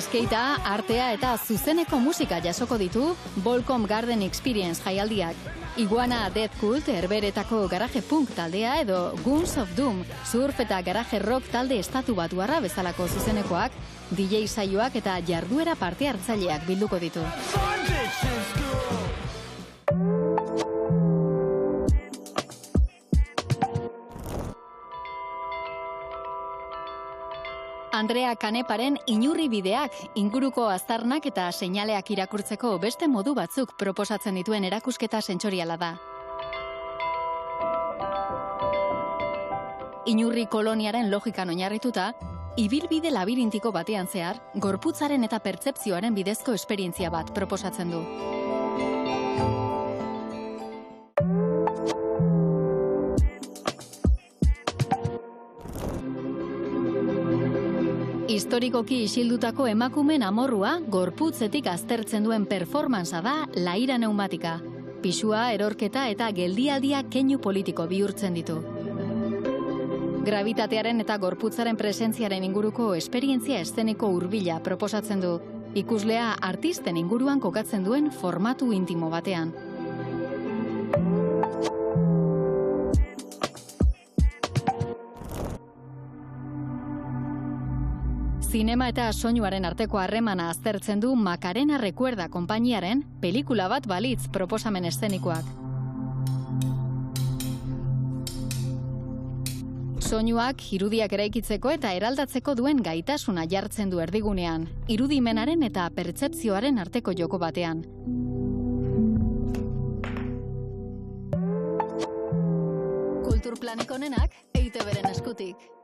Skatea, artea eta zuzeneko musika jasoko ditu Volcom Garden Experience jaialdiak. Iguana Death Cult, Herberetako garaje punk taldea edo Guns of Doom, surf eta garaje rock talde estatu batuarra bezalako zuzenekoak, DJ saioak eta jarduera parte hartzaileak bilduko ditu. Andrea Caneparen Inurri bideak, inguruko aztarnak eta seinaleak irakurtzeko beste modu batzuk proposatzen dituen erakusketa sentsoriala da. Inurri koloniaren logikan oinarrituta, ibilbide labirintiko batean zehar, gorputzaren eta pertzepzioaren bidezko esperientzia bat proposatzen du. Historikoki isildutako emakumeen amorrua gorputzetik aztertzen duen performansa da Laira Neumatika. Pisua, erorketa eta geldialdia keinu politiko bihurtzen ditu. Gravitatearen eta gorputzaren presentziaren inguruko esperientzia eszeniko hurbila proposatzen du. Ikuslea artisten inguruan kokatzen duen formatu intimo batean. Zinema eta soinuaren arteko harremana aztertzen du Macarena Recuerda konpainiaren pelikula bat balitz proposamen eszenikoak. Soinuak irudiak eraikitzeko eta eraldatzeko duen gaitasuna jartzen du erdigunean, irudimenaren eta pertzepzioaren arteko joko batean. Kulturplanik onenak EITB-ren eskutik.